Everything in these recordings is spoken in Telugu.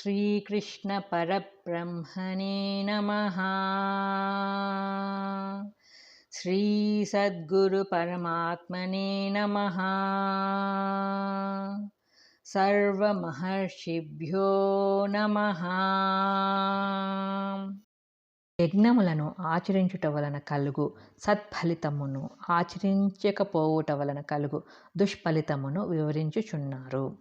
శ్రీకృష్ణ పరబ్రహ్మణే నమః. శ్రీ సద్గురు పరమాత్మనే నమః. సర్వమహర్షిభ్యో నమః. యజ్ఞములను ఆచరించుట వలన కలుగు సత్ఫలితమును, ఆచరించకపోవుట వలన కలుగు దుష్ఫలితమును వివరించుచున్నారు.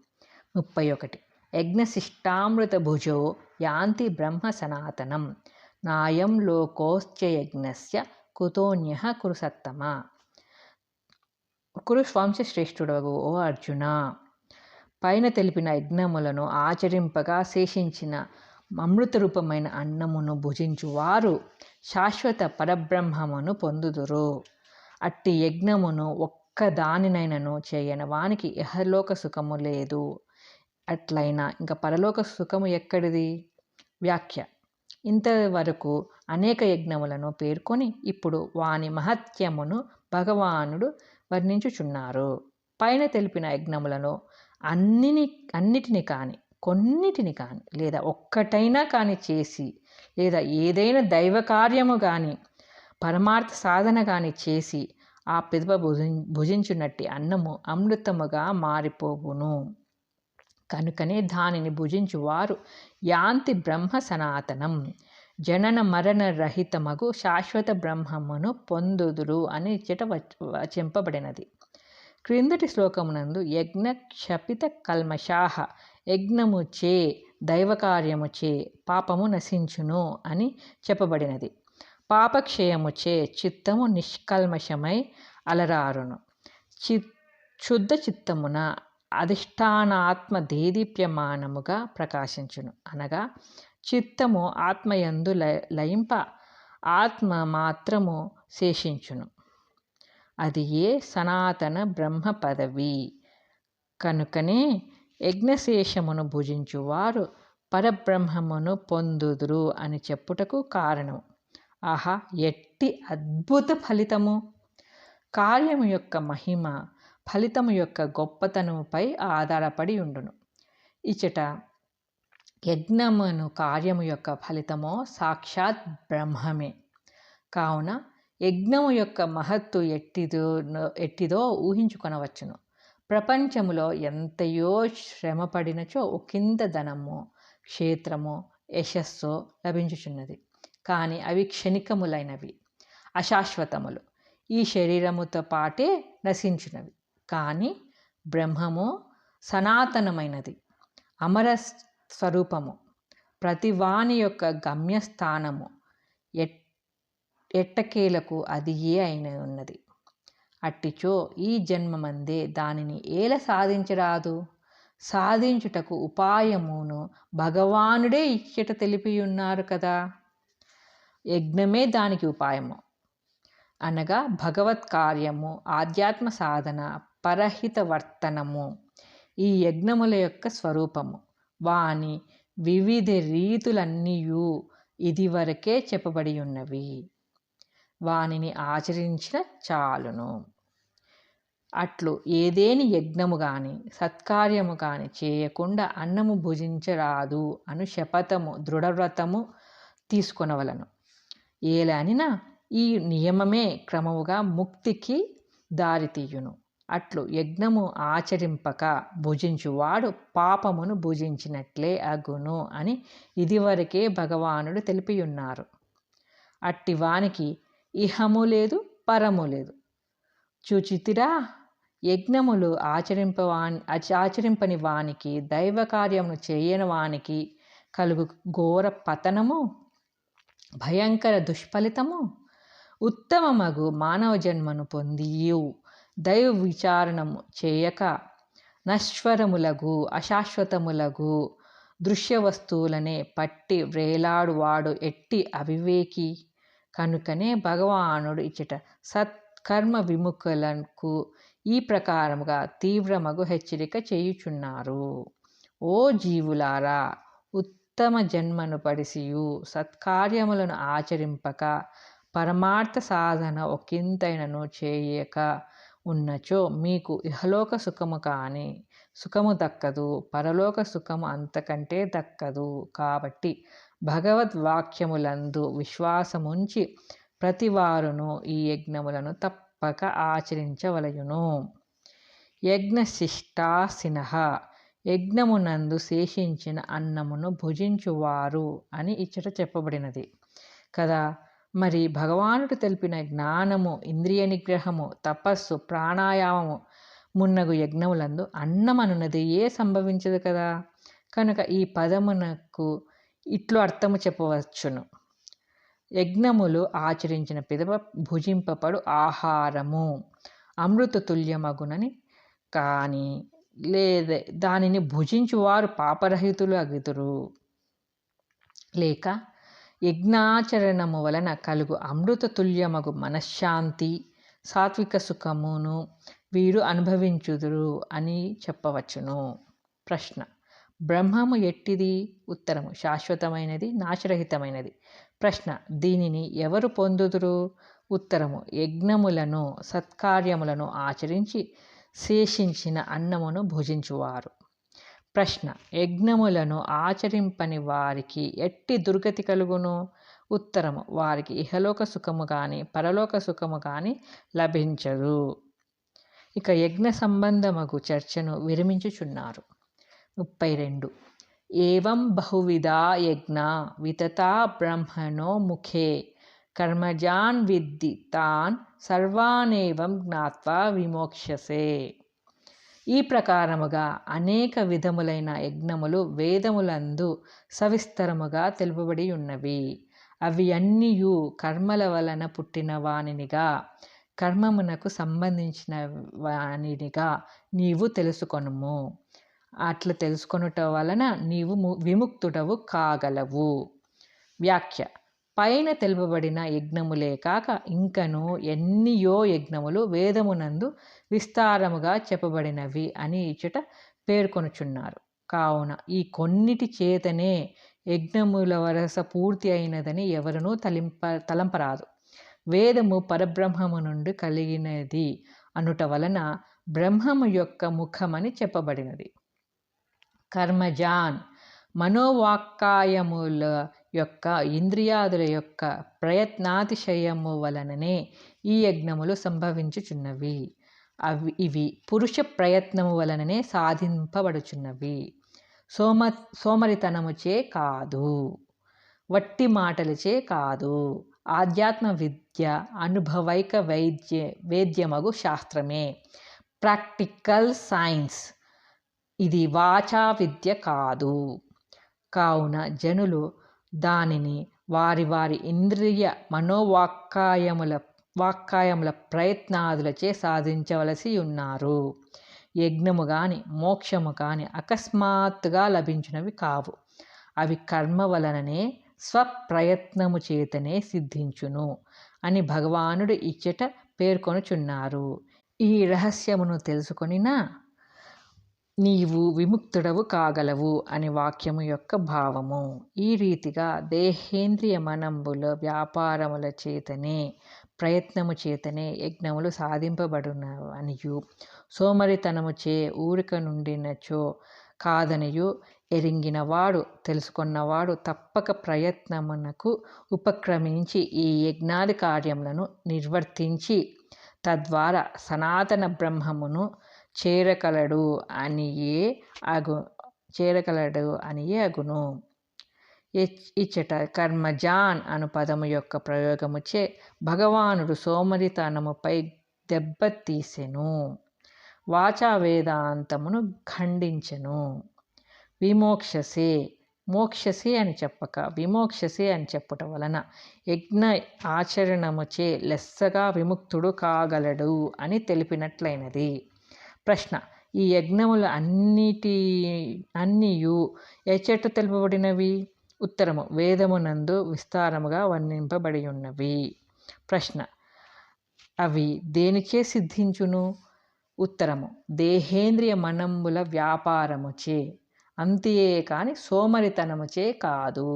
31. యజ్ఞశిష్టామృత భుజో యాంతి బ్రహ్మ సనాతనం, నాయం లోకోశ్చయజ్ఞస్య కుతోన్యః కురు సత్తమ. కురు వంశశ్రేష్ఠుడగు ఓ అర్జున, పైన తెలిపిన యజ్ఞములను ఆచరింపగా శేషించిన అమృత రూపమైన అన్నమును భుజించువారు శాశ్వత పరబ్రహ్మమును పొందుదురు. అట్టి యజ్ఞమును ఒక్కదానినైనను చేయని వానికి ఇహలోక సుఖము లేదు. అట్లయినా ఇంకా పరలోక సుఖము ఎక్కడిది? వ్యాఖ్య. ఇంతవరకు అనేక యజ్ఞములను పేర్కొని ఇప్పుడు వాని మహత్యమును భగవానుడు వర్ణించుచున్నారు. పైన తెలిపిన యజ్ఞములను అన్నిటిని కానీ, కొన్నిటిని కానీ, లేదా ఒక్కటైనా కానీ చేసి, లేదా ఏదైనా దైవ కార్యము కానీ, పరమార్థ సాధన కానీ చేసి ఆ పిదప భుజించునట్టి అన్నము అమృతముగా మారిపోవును. కనుకనే దానిని భుజించువారు యాంతి బ్రహ్మ సనాతనం, జనన మరణ రహితమగు శాశ్వత బ్రహ్మమును పొందుదురు అని వచింపబడినది. క్రిందటి శ్లోకమునందు యజ్ఞ క్షపిత కల్మషాహ, యజ్ఞముచే దైవకార్యముచే పాపము నశించును అని చెప్పబడినది. పాపక్షయముచే చిత్తము నిష్కల్మషమై అలరారును. శుద్ధ చిత్తమున అధిష్టానాత్మ దేదీప్యమానముగా ప్రకాశించును. అనగా చిత్తము ఆత్మయందు లయింప ఆత్మ మాత్రము శేషించును. అది ఏ సనాతన బ్రహ్మ పదవి. కనుకనే యజ్ఞశేషమును భుజించువారు పరబ్రహ్మమును పొందుదురు అని చెప్పుటకు కారణం. ఆహా, ఎట్టి అద్భుత ఫలితము! కార్యము యొక్క మహిమ ఫలితము యొక్క గొప్పతనముపై ఆధారపడి ఉండును. ఇచ్చట యజ్ఞమును కార్యము యొక్క ఫలితమో సాక్షాత్ బ్రహ్మమే. కావున యజ్ఞము యొక్క మహత్తు ఎట్టిదో ఊహించుకొనవచ్చును. ప్రపంచములో ఎంతయో శ్రమపడినచో ఒకంత ధనము, క్షేత్రము, యశస్సు లభించుచున్నది. కానీ అవి క్షణికములైనవి, అశాశ్వతములు, ఈ శరీరముతో పాటే నశించున్నవి. కానీ బ్రహ్మము సనాతనమైనది, అమర స్వరూపము, ప్రతివాని యొక్క గమ్యస్థానము, ఎట్టకేలకు అది అయిన ఉన్నది. అట్టిచో ఈ జన్మమందే దానిని ఏల సాధించరాదు? సాధించుటకు ఉపాయమును భగవానుడే ఇచ్చట తెలిపియున్నారు కదా. యజ్ఞమే దానికి ఉపాయము. అనగా భగవత్ కార్యము, ఆధ్యాత్మ సాధన, పరహిత వర్తనము ఈ యజ్ఞముల యొక్క స్వరూపము. వాని వివిధ రీతులన్నీయు ఇదివరకే చెప్పబడి ఉన్నవి. వానిని ఆచరించిన చాలును. అట్లు ఏదేని యజ్ఞము గాని సత్కార్యము గాని చేయకుండా అన్నము భుజించరాదు అను శపథము, దృఢవ్రతము తీసుకొనవలను. ఏలనినా ఈ నియమమే క్రమముగా ముక్తికి దారితీయును. అట్లు యజ్ఞము ఆచరింపక భుజించువాడు పాపమును భుజించినట్లే అగును అని ఇదివరకే భగవానుడు తెలిపియున్నారు. అట్టి వానికి ఇహము లేదు, పరము లేదు. చూచితిరా, యజ్ఞములు ఆచరింపని వానికి, దైవ కార్యమును చేయని వానికి కలుగు ఘోర పతనము, భయంకర దుష్ఫలితము. ఉత్తమమగు మానవ జన్మను పొందియు దైవ విచారణము చేయక నశ్వరములగు, అశాశ్వతములగు దృశ్య వస్తువులనే పట్టి వ్రేలాడువాడు ఎట్టి అవివేకి. కనుకనే భగవానుడు ఇచ్చట సత్కర్మ విముఖులకు ఈ ప్రకారముగా తీవ్రమగు హెచ్చరిక చేయుచున్నారు. ఓ జీవులారా, ఉత్తమ జన్మను పడిసియు సత్కార్యములను ఆచరింపక, పరమార్థ సాధన ఒకంతైనను చేయక ఉన్నచో మీకు ఇహలోక సుఖము కాని సుఖము దక్కదు, పరలోక సుఖము అంతకంటే దక్కదు. కాబట్టి భగవద్వాక్యములందు విశ్వాసముంచి ప్రతివారును ఈ యజ్ఞములను తప్పక ఆచరించవలయును. యజ్ఞశిష్టాసినః యజ్ఞమునందు శేషించిన అన్నమును భుజించువారు అని ఇచ్చట చెప్పబడినది కదా. మరి భగవానుడు తెలిపిన జ్ఞానము, ఇంద్రియ నిగ్రహము, తపస్సు, ప్రాణాయామము మున్నగు యజ్ఞములందు అన్నమనున్నది సంభవించదు కదా. కనుక ఈ పదమునకు ఇట్లు అర్థము చెప్పవచ్చును: యజ్ఞములు ఆచరించిన పిదప భుజింపబడు ఆహారము అమృత తుల్యమగునని, కానీ లేదా దానిని భుజించువారు పాపరహితులు అగుదురు. లేక యజ్ఞాచరణము వలన కలుగు అమృత తుల్యమగు మనశ్శాంతి, సాత్విక సుఖమును వీరు అనుభవించుదురు అని చెప్పవచ్చును. ప్రశ్న: బ్రహ్మము ఎట్టిది? ఉత్తరము: శాశ్వతమైనది, నాశరహితమైనది. ప్రశ్న: దీనిని ఎవరు పొందుదురు? ఉత్తరము: యజ్ఞములను, సత్కార్యములను ఆచరించి శేషించిన అన్నమును భుజించువారు. ప్రశ్న: యజ్ఞములను ఆచరింపని వారికి ఎట్టి దుర్గతి కలుగును? ఉత్తరము: వారికి ఇహలోక సుఖము కానీ పరలోక సుఖము కానీ లభించదు. ఇక యజ్ఞ సంబంధమగు చర్చను విరమించుచున్నారు. 32. ఏవం బహువిధా యజ్ఞా వితతా బ్రహ్మణో ముఖే కర్మజాన్ విద్ధి తాన్ సర్వానేవం జ్ఞాత్వా విమోక్ష్యసే. ఈ ప్రకారముగా అనేక విధములైన యజ్ఞములు వేదములందు సవిస్తరముగా తెలుపబడి ఉన్నవి. అవి అన్నియు కర్మల వలన పుట్టిన వానినిగా, కర్మమునకు సంబంధించిన వానినిగా నీవు తెలుసుకొనుము. అట్లా తెలుసుకొనుట వలన నీవు విముక్తుడవు కాగలవు. వ్యాఖ్య: పైన తెలుపబడిన యజ్ఞములే కాక ఇంకను ఎన్నియో యజ్ఞములు వేదమునందు విస్తారముగా చెప్పబడినవి అని ఇచ్చట పేర్కొనుచున్నారు. కావున ఈ కొన్నిటి చేతనే యజ్ఞముల వరస పూర్తి అయినదని ఎవరునూ తలంపరాదు. వేదము పరబ్రహ్మము నుండి కలిగినది అనుట వలన బ్రహ్మము యొక్క ముఖమని చెప్పబడినది. కర్మజాన్ మనోవాక్కాయముల యొక్క ఇంద్రియాదుల యొక్క ప్రయత్నాతిశయము వలననే ఈ యజ్ఞములు సంభవించుచున్నవి. ఇవి పురుష ప్రయత్నము వలననే సాధింపబడుచున్నవి. సోమరితనముచే కాదు, వట్టి మాటలచే కాదు. ఆధ్యాత్మ విద్య అనుభవైక వేద్యమగు శాస్త్రమే, ప్రాక్టికల్ సైన్స్. ఇది వాచా విద్య కాదు. కావున జనులు దానిని వారి వారి ఇంద్రియ మనోవాక్కాయముల ప్రయత్నాదులచే సాధించవలసి ఉన్నారు. యజ్ఞము కానీ మోక్షము కానీ అకస్మాత్తుగా లభించినవి కావు. అవి కర్మ వలననే స్వప్రయత్నము చేతనే సిద్ధించును అని భగవానుడు ఇచ్చట పేర్కొనుచున్నారు. ఈ రహస్యమును తెలుసుకొనినా నీవు విముక్తుడవు కాగలవు అని వాక్యము యొక్క భావము. ఈ రీతిగా దేహేంద్రియ మనంబుల వ్యాపారముల చేతనే, ప్రయత్నము చేతనే యజ్ఞములు సాధింపబడునవనియు, సోమరితనముచే ఊరిక నుండినచో కాదనియు ఎరింగినవాడు, తెలుసుకున్నవాడు తప్పక ప్రయత్నమునకు ఉపక్రమించి ఈ యజ్ఞాది కార్యములను నిర్వర్తించి తద్వారా సనాతన బ్రహ్మమును చేరగలడు అనియే అగును. ఇచ్చట కర్మజాన్ అను పదము యొక్క ప్రయోగముచే భగవానుడు సోమరితనముపై దెబ్బతీసెను, వాచా వేదాంతమును ఖండించెను. విమోక్షసే, మోక్షసే అని చెప్పక విమోక్షసే అని చెప్పుట వలన యజ్ఞ ఆచరణముచే లెస్సగా విముక్తుడు కాగలడు అని తెలిపినట్లయినది. ప్రశ్న: ఈ యజ్ఞములు అన్నియు ఎచ్చట తెలుపబడినవి? ఉత్తరము: వేదమునందు విస్తారముగా వర్ణింపబడి ఉన్నవి. ప్రశ్న: అవి దేనిచే సిద్ధించును? ఉత్తరము: దేహేంద్రియ మనంబుల వ్యాపారముచే, అంతియే కాని సోమరితనముచే కాదు.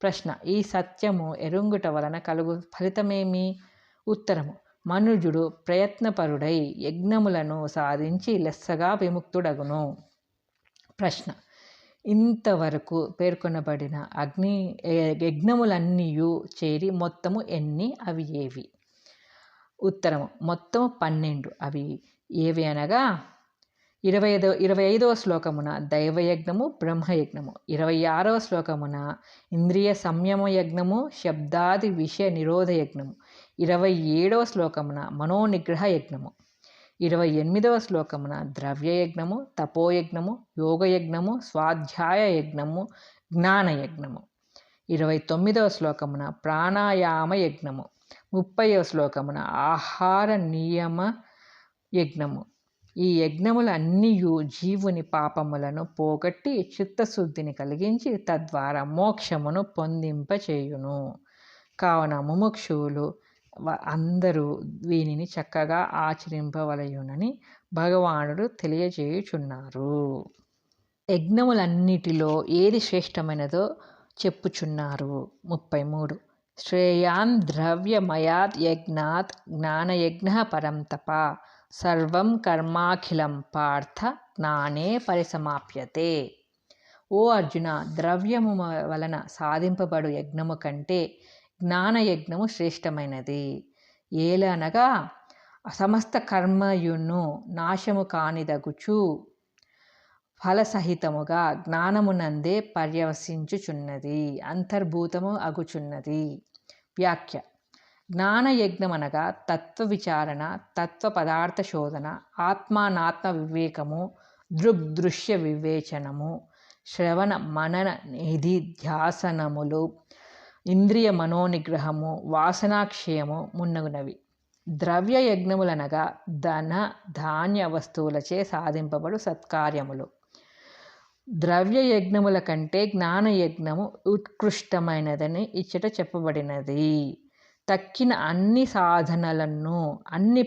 ప్రశ్న: ఈ సత్యము ఎరుంగుట వలన కలుగు ఫలితమేమి? ఉత్తరము: మనుజుడు ప్రయత్నపరుడై యజ్ఞములను సాధించి లెస్సగా విముక్తుడగును. ప్రశ్న: ఇంతవరకు పేర్కొనబడిన యజ్ఞములన్నీయు చేరి మొత్తము ఎన్ని? అవి ఏవి? ఉత్తరము: మొత్తము 12. అవి ఏవి అనగా 25వ శ్లోకమున దైవయజ్ఞము, బ్రహ్మయజ్ఞము, 26వ శ్లోకమున ఇంద్రియ సంయమ యజ్ఞము, శబ్దాది విషయ నిరోధ యజ్ఞము, 27వ శ్లోకమున మనోనిగ్రహ యజ్ఞము, 28వ శ్లోకమున ద్రవ్యయజ్ఞము, తపోయజ్ఞము, యోగయజ్ఞము, స్వాధ్యాయ యజ్ఞము, జ్ఞానయజ్ఞము, 29వ శ్లోకమున ప్రాణాయామ యజ్ఞము, 30వ శ్లోకమున ఆహార నియమ యజ్ఞము. ఈ యజ్ఞములన్నీయు జీవుని పాపములను పోగొట్టి చిత్తశుద్ధిని కలిగించి తద్వారా మోక్షమును పొందింపచేయును. కావున ముముక్షువులు అందరూ వీనిని చక్కగా ఆచరింపవలయునని భగవానుడు తెలియజేయుచున్నారు. యజ్ఞములన్నిటిలో ఏది శ్రేష్టమైనదో చెప్పుచున్నారు. 33. శ్రేయాన్ ద్రవ్యమయాద్ యజ్ఞాత్ జ్ఞానయజ్ఞః పరం తప సర్వం కర్మాఖిలం పార్థ జ్ఞానే పరిసమాప్యతే. ఓ అర్జున, ద్రవ్యము వలన సాధింపబడు యజ్ఞము కంటే జ్ఞానయజ్ఞము శ్రేష్టమైనది. ఏలనగా సమస్త కర్మయును నాశము కానిదగుచు ఫలసహితముగా జ్ఞానమునందే పర్యవసించుచున్నది, అంతర్భూతము అగుచున్నది. వ్యాఖ్య: జ్ఞానయజ్ఞమనగా తత్వ విచారణ, తత్వ పదార్థ శోధన, ఆత్మానాత్మ వివేకము, దృగ్దృశ్య వివేచనము, శ్రవణ మనన నిధిధ్యాసనములు, ఇంద్రియ మనోనిగ్రహము, వాసనాక్షయము మున్నగునవి. ద్రవ్య యజ్ఞములనగా ధన ధాన్య వస్తువులచే సాధింపబడు సత్కార్యములు. ద్రవ్య యజ్ఞముల కంటే జ్ఞానయజ్ఞము ఉత్కృష్టమైనదని ఇచ్చట చెప్పబడినది. తక్కిన అన్ని సాధనలను, అన్ని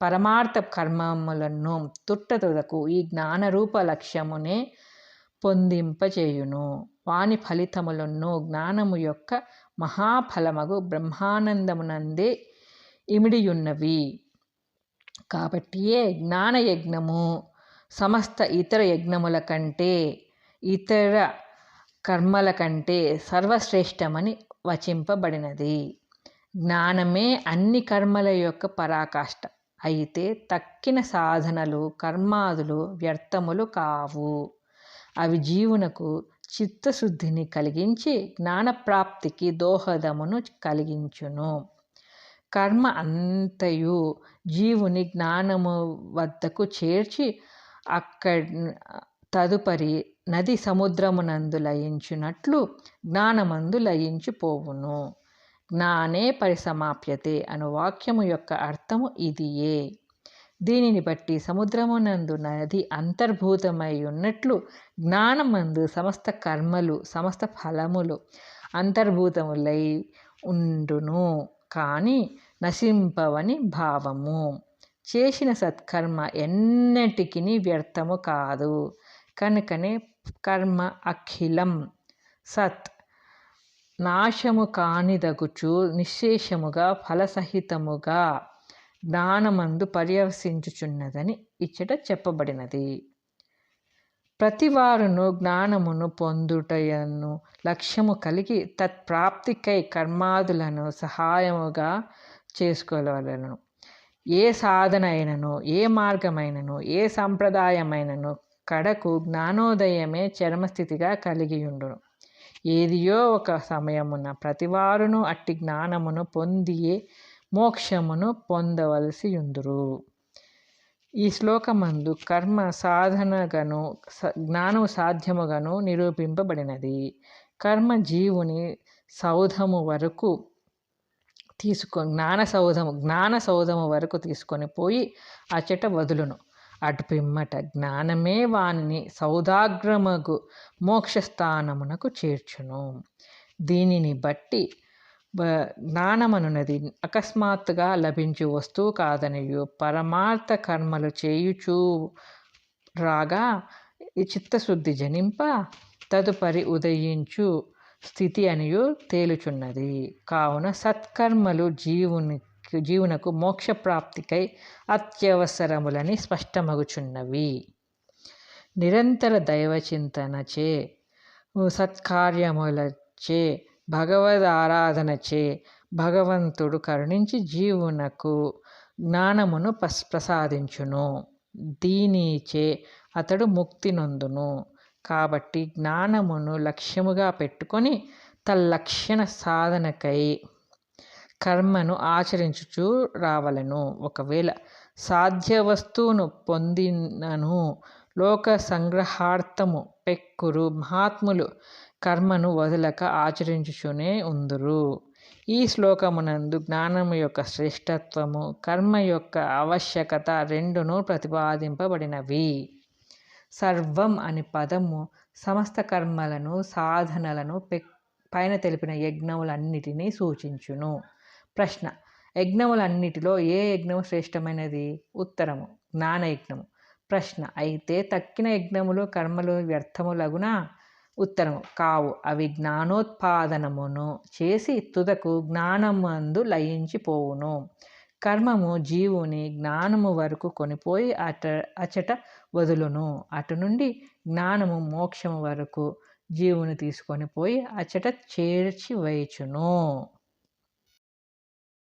పరమార్థ కర్మములను తుట్టతుదకు ఈ జ్ఞానరూప లక్ష్యమునే పొందింపచేయును. వాని ఫలితములను జ్ఞానము యొక్క మహాఫలమగు బ్రహ్మానందమునందే ఇమిడియున్నవి. కాబట్టియే జ్ఞానయజ్ఞము సమస్త ఇతర యజ్ఞముల కంటే, ఇతర కర్మల కంటే సర్వశ్రేష్టమని వచింపబడినది. జ్ఞానమే అన్ని కర్మల యొక్క పరాకాష్ఠ. అయితే తక్కిన సాధనలు, కర్మాదులు వ్యర్థములు కావు. అవి జీవునకు చిత్తశుద్ధిని కలిగించి జ్ఞానప్రాప్తికి దోహదమును కలిగించును. కర్మ అంతయు జీవుని జ్ఞానము వద్దకు చేర్చి తదుపరి నది సముద్రమునందు లయించునట్లు జ్ఞానమందు లయించిపోవును. జ్ఞానే పరిసమాప్యతే అను వాక్యము యొక్క అర్థము ఇదియే. దీనిని బట్టి సముద్రమునందు నది అంతర్భూతమై ఉన్నట్లు జ్ఞానమందు సమస్త కర్మలు, సమస్త ఫలములు అంతర్భూతములై ఉండును, కానీ నశింపవని భావము. చేసిన సత్కర్మ ఎన్నటికిని వ్యర్థము కాదు. కనుకనే కర్మ అఖిలం సత్, నాశము కానిదగుచు నిశ్శేషముగా ఫలసహితముగా జ్ఞానమందు పర్యవసించుచున్నదని ఇచ్చట చెప్పబడినది. ప్రతివారును జ్ఞానమును పొందుటయను లక్ష్యము కలిగి తత్ప్రాప్తికై కర్మాదులను సహాయముగా చేసుకోవలను. ఏ సాధన అయినను, ఏ మార్గమైనను, ఏ సంప్రదాయమైనను కడకు జ్ఞానోదయమే చరమస్థితిగా కలిగియుండును. ఏదియో ఒక సమయమున ప్రతివారును అట్టి జ్ఞానమును పొందియే మోక్షమును పొందవలసి యుందురు. ఈ శ్లోకమందు కర్మ సాధనగను జ్ఞానము సాధ్యముగాను నిరూపింపబడినది. కర్మ జీవుని సౌధము వరకు జ్ఞాన సౌధము వరకు తీసుకొని పోయి అచట వదులును. అటు పిమ్మట జ్ఞానమే వానిని సౌధాగ్రమగు మోక్షస్థానమునకు చేర్చును. దీనిని బట్టి జ్ఞానమనున్నది అకస్మాత్తుగా లభించు వస్తువు కాదనియు, పరమార్థ కర్మలు చేయుచూ రాగా చిత్తశుద్ధి జనింప తదుపరి ఉదయించు స్థితి అనియు తేలుచున్నది. కావున సత్కర్మలు జీవునికి జీవునకు మోక్ష ప్రాప్తికై అత్యవసరములని స్పష్టమగుచున్నవి. నిరంతర దైవచింతనచే సత్కార్యములచే భగవదారాధనచే భగవంతుడు కరుణించి జీవునకు జ్ఞానమును ప్రసాదించును. దీనిచే అతడు ముక్తి నొందును. కాబట్టి జ్ఞానమును లక్ష్యముగా పెట్టుకొని తల్లక్షణ సాధనకై కర్మను ఆచరించుచూ రావలెను. ఒకవేళ సాధ్య వస్తువును పొందినను లోక సంగ్రహార్థము పెక్కురు మహాత్ములు కర్మను వదలక ఆచరించుచునే ఉందురు. ఈ శ్లోకమునందు జ్ఞానము యొక్క శ్రేష్టత్వము, కర్మ యొక్క ఆవశ్యకత రెండును ప్రతిపాదింపబడినవి. సర్వం అని పదము సమస్త కర్మలను, సాధనలను పైన తెలిపిన యజ్ఞములన్నిటినీ సూచించును. ప్రశ్న: యజ్ఞములన్నిటిలో ఏ యజ్ఞము శ్రేష్టమైనది? ఉత్తరము: జ్ఞానయజ్ఞము. ప్రశ్న: అయితే తక్కిన యజ్ఞములు, కర్మలు వ్యర్థములగునా? ఉత్తరము: కావు. అవి జ్ఞానోత్పాదనమును చేసి తుదకు జ్ఞానమందు లయించిపోవును. కర్మము జీవుని జ్ఞానము వరకు కొనిపోయి అచట వదులును. అటు నుండి జ్ఞానము మోక్షము వరకు జీవుని తీసుకొని పోయి అచట చేర్చి వేయుచును.